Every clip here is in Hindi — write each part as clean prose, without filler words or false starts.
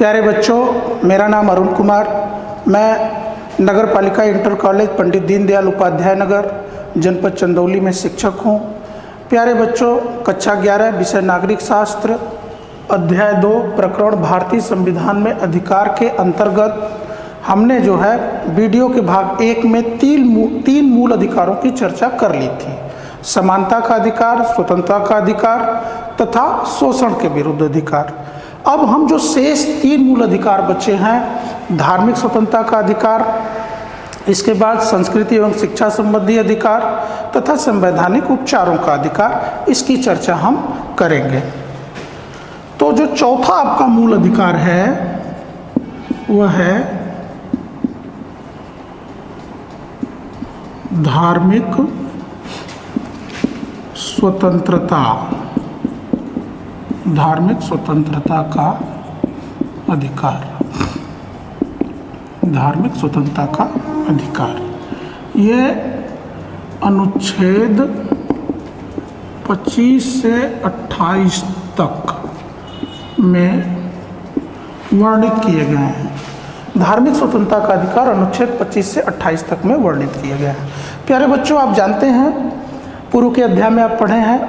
प्यारे बच्चों, मेरा नाम अरुण कुमार। मैं नगर पालिका इंटर कॉलेज पंडित दीनदयाल उपाध्याय नगर जनपद चंदौली में शिक्षक हूँ। प्यारे बच्चों, कक्षा 11 विषय नागरिक शास्त्र अध्याय 2 प्रकरण भारतीय संविधान में अधिकार के अंतर्गत हमने जो है वीडियो के भाग 1 में तीन मूल अधिकारों की चर्चा कर ली थी। समानता का अधिकार, स्वतंत्रता का अधिकार तथा शोषण के विरुद्ध अधिकार। अब हम जो शेष 3 मूल अधिकार बचे हैं, धार्मिक स्वतंत्रता का अधिकार, इसके बाद संस्कृति एवं शिक्षा संबंधी अधिकार तथा संवैधानिक उपचारों का अधिकार, इसकी चर्चा हम करेंगे। तो जो चौथा आपका मूल अधिकार है वह है धार्मिक स्वतंत्रता। धार्मिक स्वतंत्रता का अधिकार। धार्मिक स्वतंत्रता का अधिकार ये अनुच्छेद 25 से 28 तक में वर्णित किए गए हैं। धार्मिक स्वतंत्रता का अधिकार अनुच्छेद 25 से 28 तक में वर्णित किए गए हैं। प्यारे बच्चों, आप जानते हैं, पूर्व के अध्याय में आप पढ़े हैं,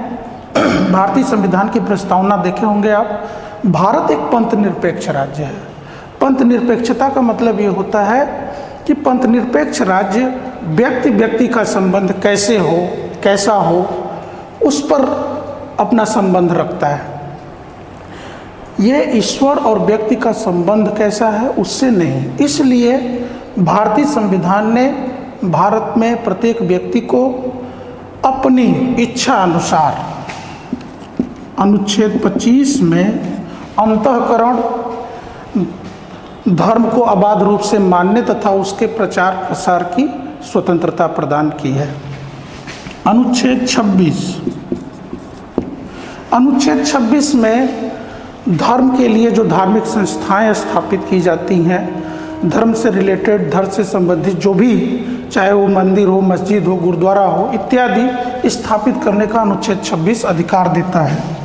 भारतीय संविधान की प्रस्तावना देखे होंगे आप। भारत एक पंथ निरपेक्ष राज्य है। पंथ निरपेक्षता का मतलब ये होता है कि पंथ निरपेक्ष राज्य व्यक्ति व्यक्ति का संबंध कैसे हो, कैसा हो, उस पर अपना संबंध रखता है। ये ईश्वर और व्यक्ति का संबंध कैसा है उससे नहीं। इसलिए भारतीय संविधान ने भारत में प्रत्येक व्यक्ति को अपनी इच्छा अनुसार अनुच्छेद 25 में अंतःकरण धर्म को अबाध रूप से मानने तथा उसके प्रचार प्रसार की स्वतंत्रता प्रदान की है। अनुच्छेद 26 में धर्म के लिए जो धार्मिक संस्थाएं स्थापित की जाती हैं, धर्म से रिलेटेड, धर्म से संबंधित जो भी, चाहे वो मंदिर हो, मस्जिद हो, गुरुद्वारा हो इत्यादि, स्थापित करने का अनुच्छेद 26 अधिकार देता है।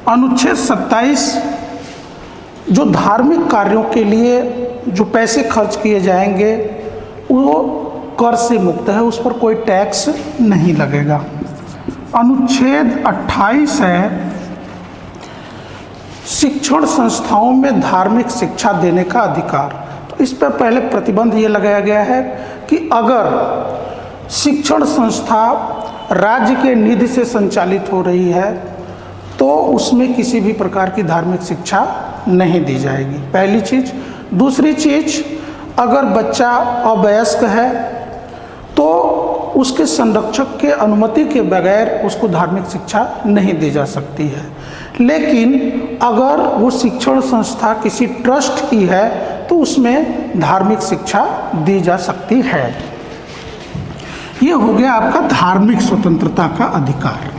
अनुच्छेद 27 जो धार्मिक कार्यों के लिए जो पैसे खर्च किए जाएंगे वो कर से मुक्त है, उस पर कोई टैक्स नहीं लगेगा। अनुच्छेद 28 है शिक्षण संस्थाओं में धार्मिक शिक्षा देने का अधिकार। तो इस पर पहले प्रतिबंध ये लगाया गया है कि अगर शिक्षण संस्था राज्य के निधि से संचालित हो रही है तो उसमें किसी भी प्रकार की धार्मिक शिक्षा नहीं दी जाएगी, पहली चीज़। दूसरी चीज़, अगर बच्चा अवयस्क है तो उसके संरक्षक के अनुमति के बगैर उसको धार्मिक शिक्षा नहीं दी जा सकती है। लेकिन अगर वो शिक्षण संस्था किसी ट्रस्ट की है तो उसमें धार्मिक शिक्षा दी जा सकती है। ये हो गया आपका धार्मिक स्वतंत्रता का अधिकार।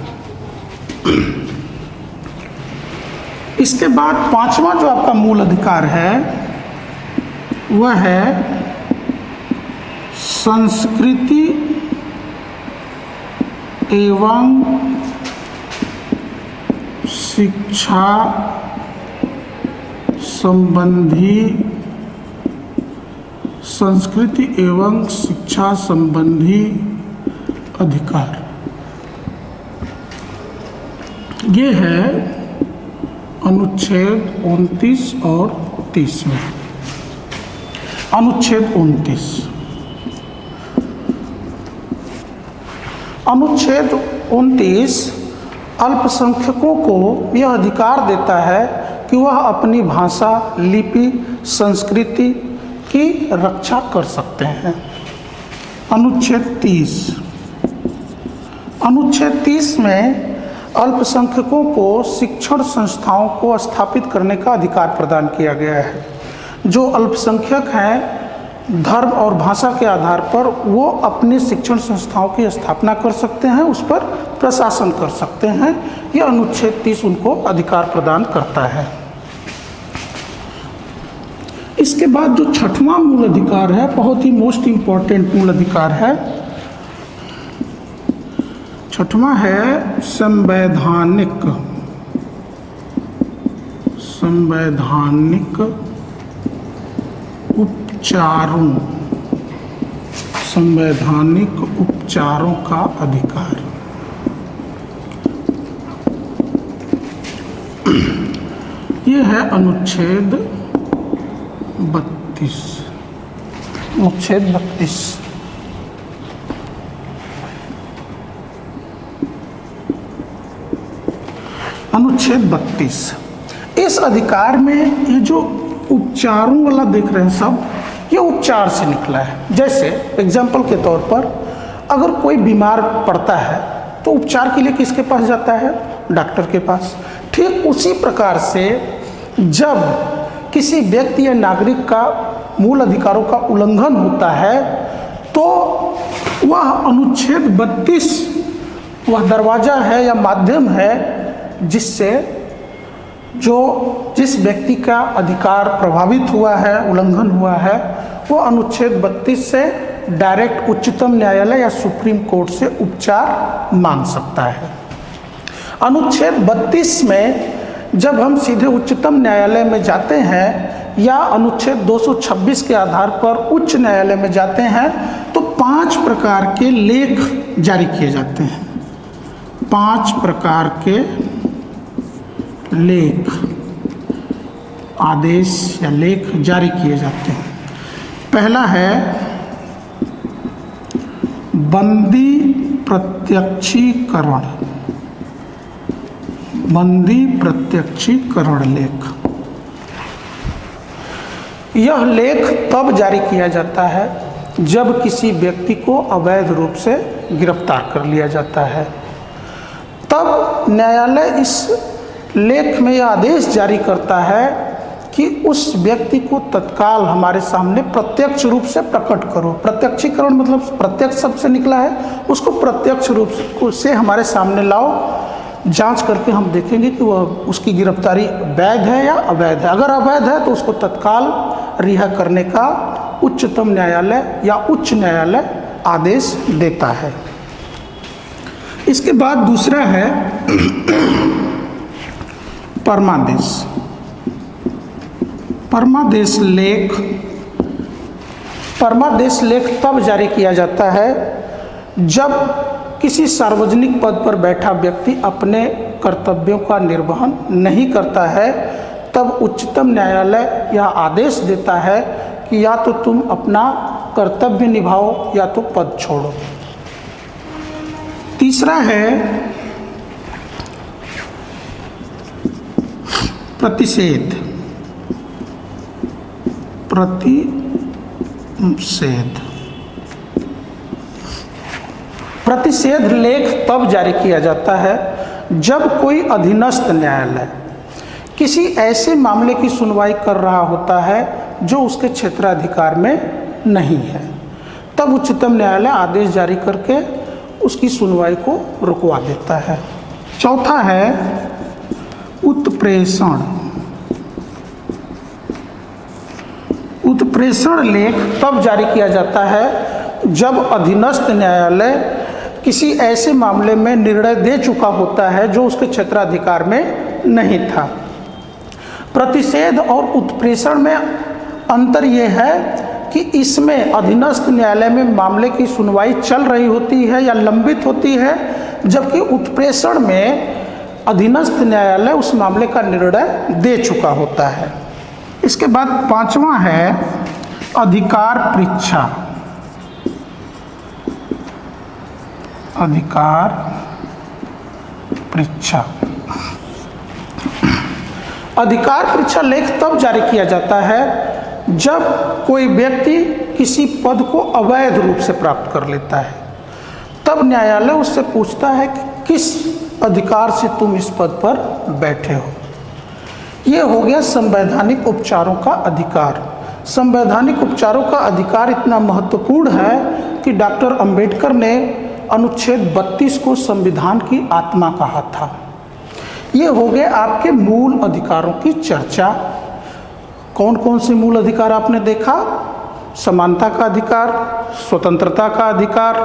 इसके बाद 5वां जो आपका मूल अधिकार है वह है संस्कृति एवं शिक्षा संबंधी, संस्कृति एवं शिक्षा संबंधी अधिकार। ये है अनुच्छेद 29 और 30 में। अनुच्छेद 29, अनुच्छेद 29 अल्पसंख्यकों को यह अधिकार देता है कि वह अपनी भाषा, लिपि, संस्कृति की रक्षा कर सकते हैं। अनुच्छेद 30, अनुच्छेद 30 में अल्पसंख्यकों को शिक्षण संस्थाओं को स्थापित करने का अधिकार प्रदान किया गया है। जो अल्पसंख्यक हैं, धर्म और भाषा के आधार पर वो अपनी शिक्षण संस्थाओं की स्थापना कर सकते हैं, उस पर प्रशासन कर सकते हैं। यह अनुच्छेद 30 उनको अधिकार प्रदान करता है। इसके बाद जो 6वां मूल अधिकार है, बहुत ही मोस्ट इम्पॉर्टेंट मूल अधिकार है, 6वां है संवैधानिक संवैधानिक उपचारों, संवैधानिक उपचारों का अधिकार। ये है अनुच्छेद 32। अनुच्छेद 32। अनुच्छेद 32 इस अधिकार में ये जो उपचारों वाला देख रहे हैं सब, ये उपचार से निकला है। जैसे एग्जाम्पल के तौर पर अगर कोई बीमार पड़ता है तो उपचार के लिए किसके पास जाता है? डॉक्टर के पास। ठीक उसी प्रकार से जब किसी व्यक्ति या नागरिक का मूल अधिकारों का उल्लंघन होता है तो वह अनुच्छेद 32 वह दरवाज़ा है या माध्यम है जिससे जिस व्यक्ति का अधिकार प्रभावित हुआ है, उल्लंघन हुआ है, वो अनुच्छेद 32 से डायरेक्ट उच्चतम न्यायालय या सुप्रीम कोर्ट से उपचार मांग सकता है। अनुच्छेद 32 में जब हम सीधे उच्चतम न्यायालय में जाते हैं या अनुच्छेद 226 के आधार पर उच्च न्यायालय में जाते हैं तो 5 प्रकार के लेख जारी किए जाते हैं। 5 प्रकार के लेख, आदेश या लेख जारी किए जाते हैं। पहला है बंदी प्रत्यक्षीकरण, बंदी प्रत्यक्षीकरण लेख। यह लेख तब जारी किया जाता है जब किसी व्यक्ति को अवैध रूप से गिरफ्तार कर लिया जाता है। तब न्यायालय इस लेख में यह आदेश जारी करता है कि उस व्यक्ति को तत्काल हमारे सामने प्रत्यक्ष रूप से प्रकट करो। प्रत्यक्षीकरण मतलब प्रत्यक्ष शब्द से निकला है, उसको प्रत्यक्ष रूप से हमारे सामने लाओ। जांच करके हम देखेंगे कि वह उसकी गिरफ्तारी वैध है या अवैध है। अगर अवैध है तो उसको तत्काल रिहा करने का उच्चतम न्यायालय या उच्च न्यायालय आदेश देता है। इसके बाद दूसरा है परमादेश। परमादेश लेख, परमादेश लेख तब जारी किया जाता है जब किसी सार्वजनिक पद पर बैठा व्यक्ति अपने कर्तव्यों का निर्वहन नहीं करता है। तब उच्चतम न्यायालय यह आदेश देता है कि या तो तुम अपना कर्तव्य निभाओ या तो पद छोड़ो। तीसरा है प्रतिषेध। प्रतिषेध लेख तब जारी किया जाता है जब कोई अधीनस्थ न्यायालय किसी ऐसे मामले की सुनवाई कर रहा होता है जो उसके क्षेत्राधिकार में नहीं है। तब उच्चतम न्यायालय आदेश जारी करके उसकी सुनवाई को रुकवा देता है। चौथा है उत्प्रेषण। उत्प्रेषण लेख तब जारी किया जाता है जब अधीनस्थ न्यायालय किसी ऐसे मामले में निर्णय दे चुका होता है जो उसके क्षेत्राधिकार में नहीं था। प्रतिषेध और उत्प्रेषण में अंतर यह है कि इसमें अधीनस्थ न्यायालय में मामले की सुनवाई चल रही होती है या लंबित होती है, जबकि उत्प्रेषण में अधीनस्थ न्यायालय उस मामले का निर्णय दे चुका होता है। इसके बाद पांचवा है अधिकार परीक्षा। अधिकार परीक्षा। अधिकार परीक्षा लेख तब जारी किया जाता है जब कोई व्यक्ति किसी पद को अवैध रूप से प्राप्त कर लेता है। तब न्यायालय उससे पूछता है कि किस अधिकार से तुम इस पद पर बैठे हो। ये हो गया संवैधानिक उपचारों का अधिकार। संवैधानिक उपचारों का अधिकार इतना महत्वपूर्ण है कि डॉक्टर अंबेडकर ने अनुच्छेद 32 को संविधान की आत्मा कहा था। ये हो गए आपके मूल अधिकारों की चर्चा। कौन कौन से मूल अधिकार आपने देखा? समानता का अधिकार, स्वतंत्रता का अधिकार,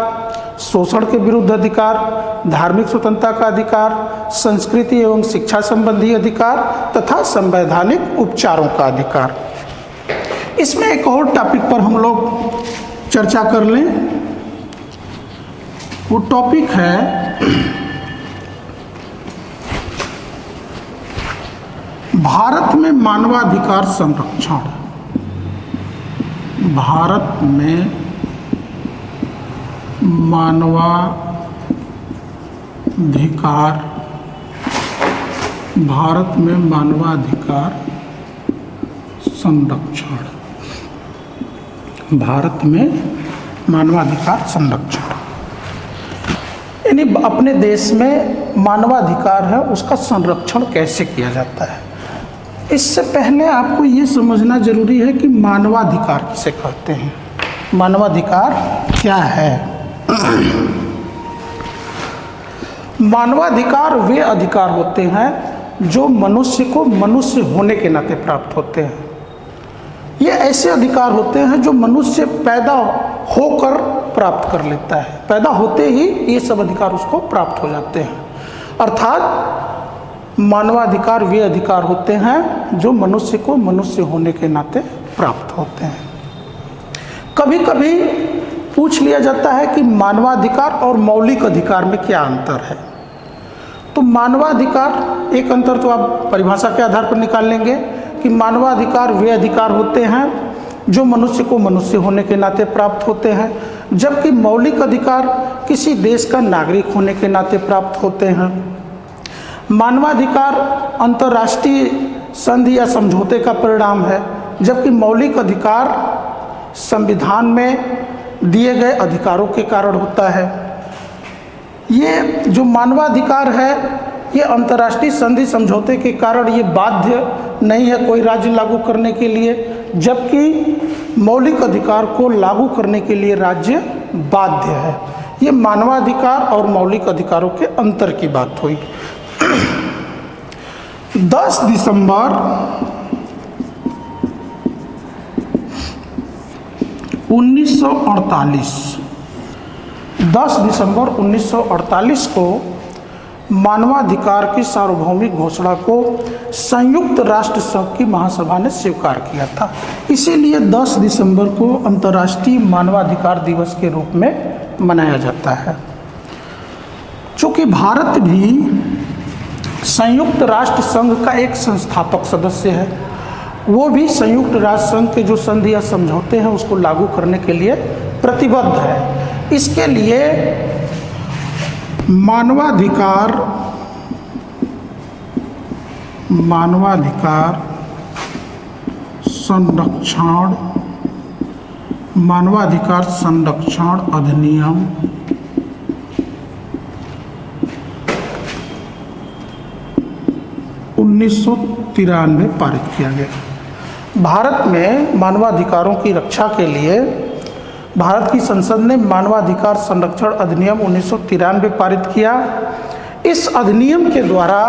शोषण के विरुद्ध अधिकार, धार्मिक स्वतंत्रता का अधिकार, संस्कृति एवं शिक्षा संबंधी अधिकार तथा संवैधानिक उपचारों का अधिकार। इसमें एक और टॉपिक पर हम लोग चर्चा कर लें, वो टॉपिक है भारत में मानवाधिकार संरक्षण। भारत में मानवाधिकार, भारत में मानवाधिकार संरक्षण, भारत में मानवाधिकार संरक्षण, यानी अपने देश में मानवाधिकार है उसका संरक्षण कैसे किया जाता है। इससे पहले आपको ये समझना जरूरी है कि मानवाधिकार किसे कहते हैं, मानवाधिकार क्या है। मानवाधिकार वे अधिकार होते हैं जो मनुष्य को मनुष्य होने के नाते प्राप्त होते हैं। ये ऐसे अधिकार होते हैं जो मनुष्य पैदा होकर प्राप्त कर लेता है, पैदा होते ही ये सब अधिकार उसको प्राप्त हो जाते हैं। अर्थात मानवाधिकार वे अधिकार होते हैं जो मनुष्य को मनुष्य होने के नाते प्राप्त होते हैं। कभी कभी पूछ लिया जाता है कि मानवाधिकार और मौलिक अधिकार में क्या अंतर है। तो मानवाधिकार, एक अंतर तो आप परिभाषा के आधार पर निकाल लेंगे कि मानवाधिकार वे अधिकार होते हैं जो मनुष्य को मनुष्य होने के नाते प्राप्त होते हैं, जबकि मौलिक अधिकार किसी देश का नागरिक होने के नाते प्राप्त होते हैं। मानवाधिकार अंतर्राष्ट्रीय संधि या समझौते का परिणाम है, जबकि मौलिक अधिकार संविधान में दिए गए अधिकारों के कारण होता है। ये जो मानवाधिकार है ये अंतर्राष्ट्रीय संधि समझौते के कारण ये बाध्य नहीं है कोई राज्य लागू करने के लिए, जबकि मौलिक अधिकार को लागू करने के लिए राज्य बाध्य है। ये मानवाधिकार और मौलिक अधिकारों के अंतर की बात हुई। 10 दिसंबर 1948 को मानवाधिकार की सार्वभौमिक घोषणा को संयुक्त राष्ट्र संघ की महासभा ने स्वीकार किया था। इसीलिए 10 दिसंबर को अंतर्राष्ट्रीय मानवाधिकार दिवस के रूप में मनाया जाता है। चूँकि भारत भी संयुक्त राष्ट्र संघ का एक संस्थापक सदस्य है, वो भी संयुक्त राष्ट्र संघ के जो संधि या समझौते हैं उसको लागू करने के लिए प्रतिबद्ध है। इसके लिए मानवाधिकार संरक्षण अधिनियम 1993 पारित किया गया। भारत में मानवाधिकारों की रक्षा के लिए भारत की संसद ने मानवाधिकार संरक्षण अधिनियम 1993 पारित किया। इस अधिनियम के द्वारा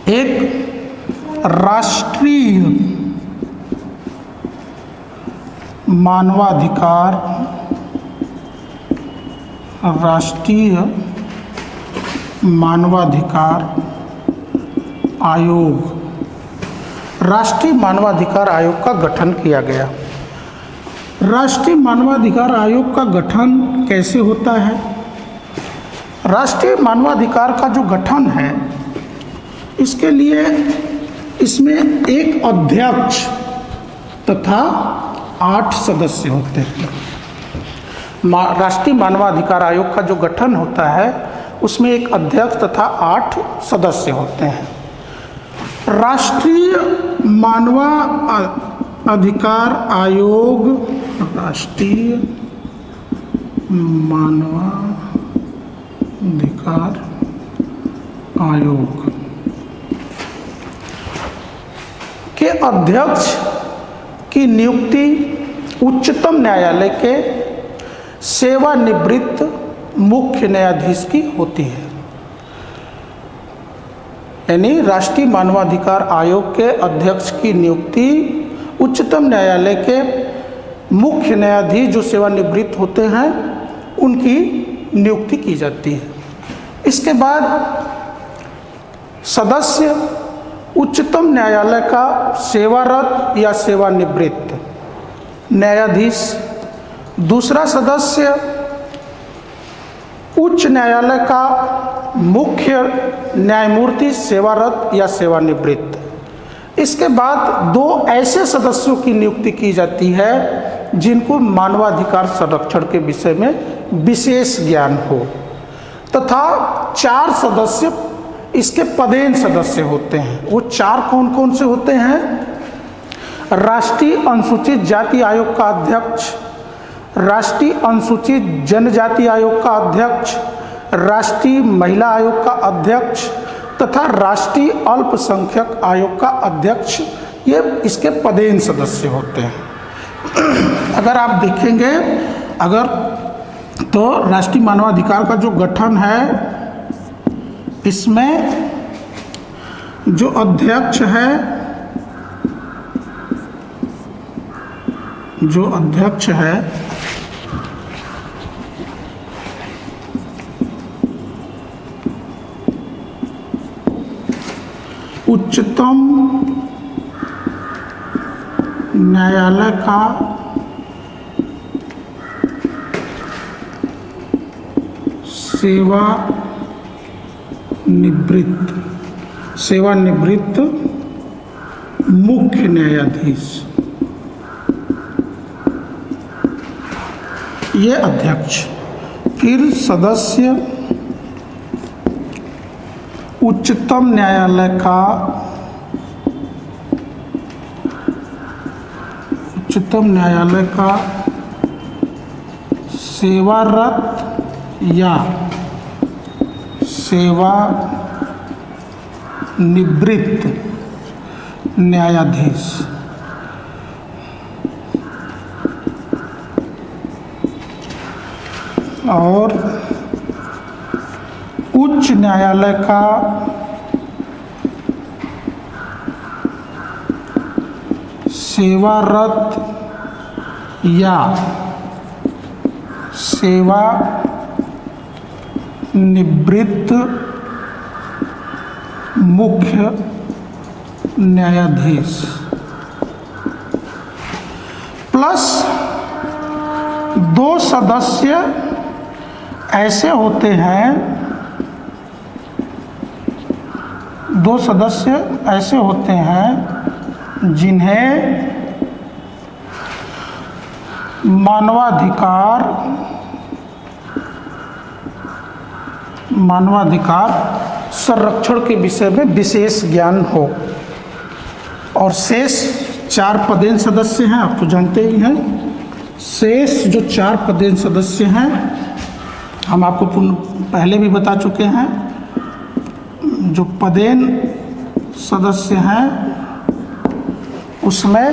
एक राष्ट्रीय मानवाधिकार आयोग, राष्ट्रीय मानवाधिकार आयोग का गठन किया गया। राष्ट्रीय मानवाधिकार आयोग का गठन कैसे होता है? राष्ट्रीय मानवाधिकार का जो गठन है इसके लिए इसमें एक अध्यक्ष तथा 8 सदस्य होते हैं। राष्ट्रीय मानवाधिकार आयोग का जो गठन होता है उसमें एक अध्यक्ष तथा 8 सदस्य होते हैं। राष्ट्रीय मानवाधिकार आयोग, राष्ट्रीय मानवाधिकार आयोग के अध्यक्ष की नियुक्ति उच्चतम न्यायालय के सेवानिवृत्त मुख्य न्यायाधीश की होती है। यानी राष्ट्रीय मानवाधिकार आयोग के अध्यक्ष की नियुक्ति उच्चतम न्यायालय के मुख्य न्यायाधीश जो सेवानिवृत्त होते हैं उनकी नियुक्ति की जाती है। इसके बाद सदस्य उच्चतम न्यायालय का सेवारत या सेवानिवृत्त न्यायाधीश। दूसरा सदस्य उच्च न्यायालय का मुख्य न्यायमूर्ति सेवारत या सेवानिवृत्त। इसके बाद दो ऐसे सदस्यों की नियुक्ति की जाती है जिनको मानवाधिकार संरक्षण के विषय में विशेष ज्ञान हो, तथा 4 सदस्य इसके पदेन सदस्य होते हैं। वो 4 कौन कौन से होते हैं? राष्ट्रीय अनुसूचित जाति आयोग का अध्यक्ष, राष्ट्रीय अनुसूचित जनजाति आयोग का अध्यक्ष, राष्ट्रीय महिला आयोग का अध्यक्ष तथा राष्ट्रीय अल्पसंख्यक आयोग का अध्यक्ष। ये इसके पदेन सदस्य होते हैं। अगर आप देखेंगे तो राष्ट्रीय मानवाधिकार का जो गठन है, इसमें जो अध्यक्ष है उच्चतम न्यायालय का सेवानिवृत्त मुख्य न्यायाधीश, ये अध्यक्ष। फिर सदस्य उच्चतम न्यायालय का सेवारत या सेवानिवृत्त न्यायाधीश। और उच्च न्यायालय का सेवारत या सेवानिवृत्त मुख्य न्यायाधीश प्लस 2 सदस्य ऐसे होते हैं, 2 सदस्य ऐसे होते हैं जिन्हें मानवाधिकार संरक्षण के विषय में विशेष ज्ञान हो। और शेष 4 पदेन सदस्य हैं, आप तो जानते ही हैं। शेष जो 4 पदेन सदस्य हैं, हम आपको पहले भी बता चुके हैं। जो पदेन सदस्य हैं उसमें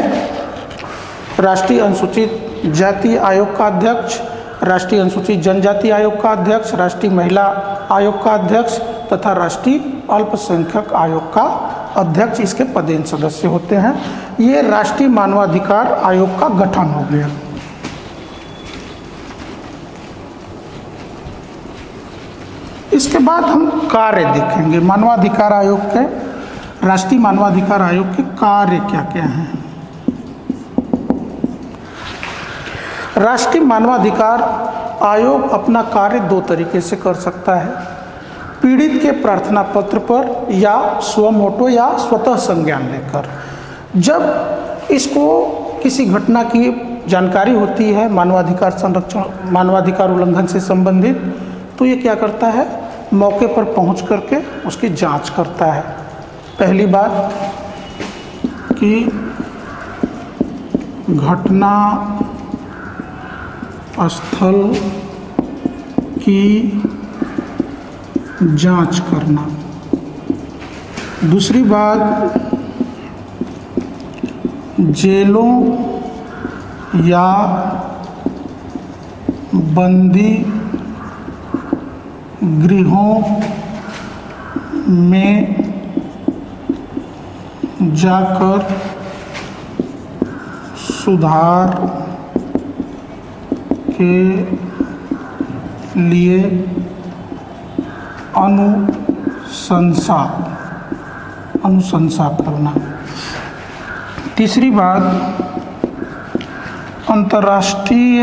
राष्ट्रीय अनुसूचित जाति आयोग का अध्यक्ष, राष्ट्रीय अनुसूचित जनजाति आयोग का अध्यक्ष, राष्ट्रीय महिला आयोग का अध्यक्ष तथा राष्ट्रीय अल्पसंख्यक आयोग का अध्यक्ष इसके पदेन सदस्य होते हैं। ये राष्ट्रीय मानवाधिकार आयोग का गठन हो गया। इसके बाद हम कार्य देखेंगे मानवाधिकार आयोग के, राष्ट्रीय मानवाधिकार आयोग के कार्य क्या क्या हैं। राष्ट्रीय मानवाधिकार आयोग अपना कार्य 2 तरीके से कर सकता है। पीड़ित के प्रार्थना पत्र पर या स्वमोटो या स्वतः संज्ञान लेकर। जब इसको किसी घटना की जानकारी होती है मानवाधिकार संरक्षण, मानवाधिकार उल्लंघन से संबंधित, तो ये क्या करता है, मौके पर पहुंच करके उसकी जांच करता है। पहली बात कि घटना स्थल की जांच करना। दूसरी बात, जेलों या बंदी गृहों में जाकर सुधार के लिए अनुशंसा करना। तीसरी बात, अंतर्राष्ट्रीय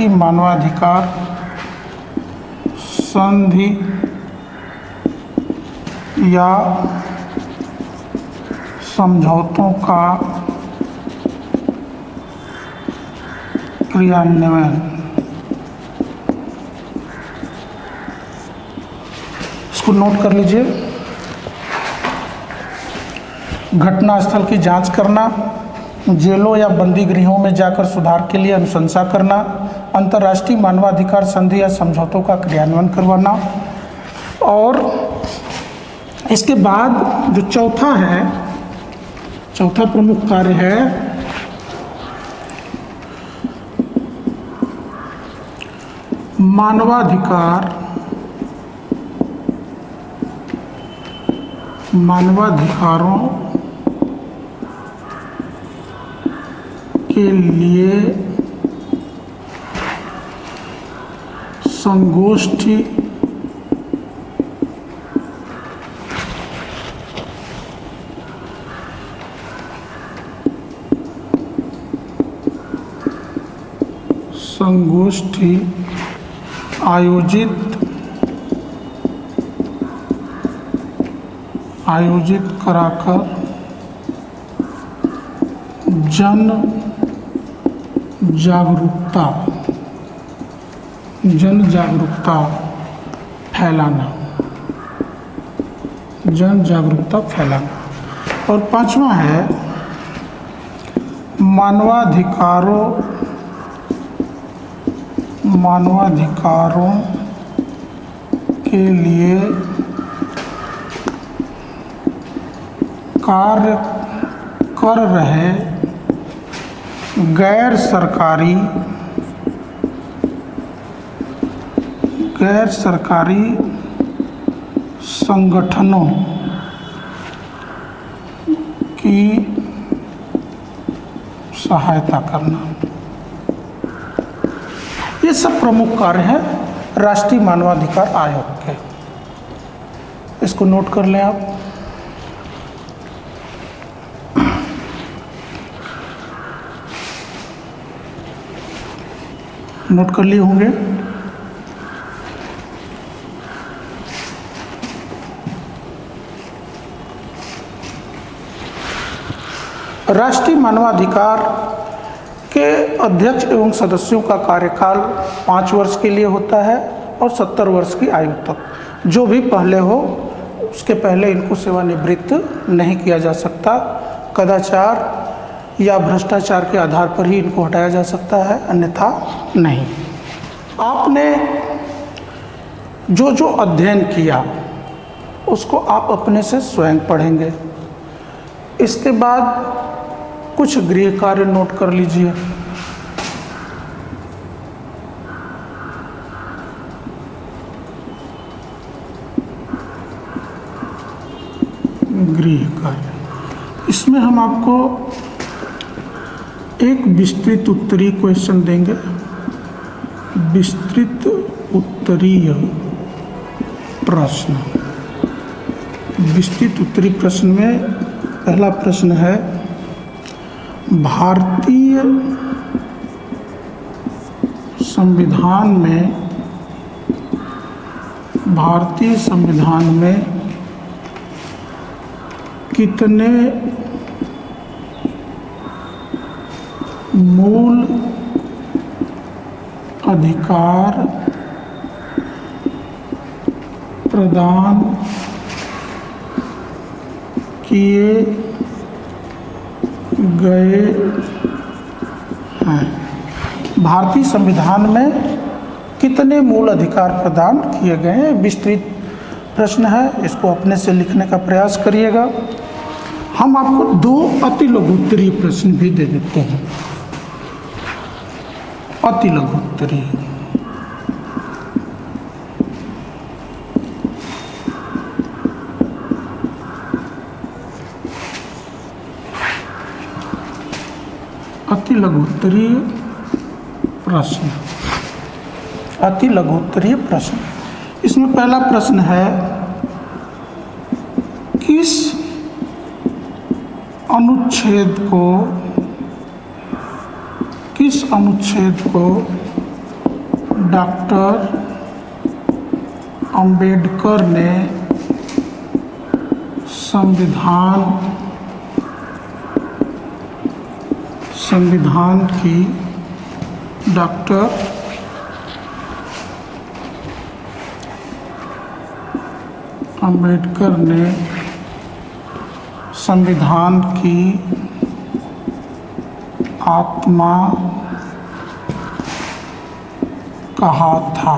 मानवाधिकार संधि या समझौतों का क्रियान्वयन। इसको नोट कर लीजिए। घटनास्थल की जांच करना, जेलों या बंदी गृहों में जाकर सुधार के लिए अनुशंसा करना, अंतर्राष्ट्रीय मानवाधिकार संधि या समझौतों का क्रियान्वयन करवाना। और इसके बाद जो चौथा प्रमुख कार्य है मानवाधिकारों के लिए संगोष्ठी आयोजित कराकर जन जागरूकता फैलाना। और पांचवा है मानवाधिकारों के लिए कार्य कर रहे गैर सरकारी संगठनों की सहायता करना। ये सब प्रमुख कार्य हैं राष्ट्रीय मानवाधिकार आयोग के। इसको नोट कर लें आप। नोट कर लिए होंगे। राष्ट्रीय मानवाधिकार के अध्यक्ष एवं सदस्यों का कार्यकाल 5 वर्ष के लिए होता है और 70 वर्ष की आयु तक। जो भी पहले हो उसके पहले इनको सेवानिवृत्त नहीं किया जा सकता। कदाचार या भ्रष्टाचार के आधार पर ही इनको हटाया जा सकता है, अन्यथा नहीं। आपने जो अध्ययन किया उसको आप अपने से स्वयं पढ़ेंगे। इसके बाद कुछ गृह कार्य नोट कर लीजिए। गृह कार्य, इसमें हम आपको एक विस्तृत उत्तरीय क्वेश्चन देंगे। विस्तृत उत्तरीय प्रश्न। विस्तृत उत्तरीय प्रश्न में पहला प्रश्न है, भारतीय संविधान में कितने मूल अधिकार प्रदान किए गए हैं। भारतीय संविधान में कितने मूल अधिकार प्रदान किए गए हैं? विस्तृत प्रश्न है, इसको अपने से लिखने का प्रयास करिएगा। हम आपको 2 अति लघु उत्तरीय प्रश्न भी दे देते हैं। अति लघु उत्तरीय, लघुत्तरीय प्रश्न। अति लघुत्तरीय प्रश्न। इसमें पहला प्रश्न है, किस अनुच्छेद को डॉक्टर अंबेडकर ने संविधान की डॉक्टर अंबेडकर ने संविधान की आत्मा कहा था।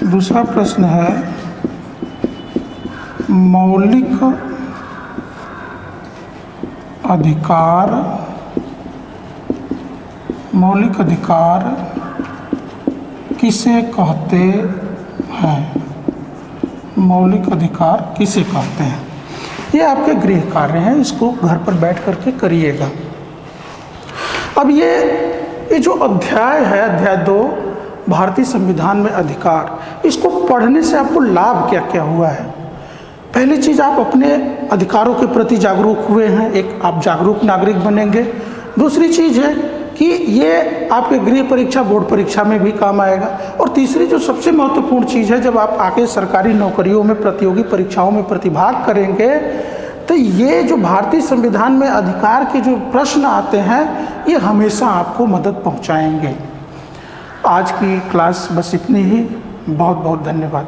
दूसरा प्रश्न है, मौलिक अधिकार किसे कहते हैं? मौलिक अधिकार किसे कहते हैं? ये आपके गृह कार्य हैं, इसको घर पर बैठ करके करिएगा। अब ये जो अध्याय है, अध्याय 2, भारतीय संविधान में अधिकार, इसको पढ़ने से आपको लाभ क्या क्या हुआ है? पहली चीज़, आप अपने अधिकारों के प्रति जागरूक हुए हैं, एक आप जागरूक नागरिक बनेंगे। दूसरी चीज़ है कि ये आपके गृह परीक्षा, बोर्ड परीक्षा में भी काम आएगा। और तीसरी जो सबसे महत्वपूर्ण चीज़ है, जब आप आगे सरकारी नौकरियों में, प्रतियोगी परीक्षाओं में प्रतिभाग करेंगे, तो ये जो भारतीय संविधान में अधिकार के जो प्रश्न आते हैं, ये हमेशा आपको मदद पहुंचाएंगे। आज की क्लास बस इतनी ही। बहुत बहुत धन्यवाद।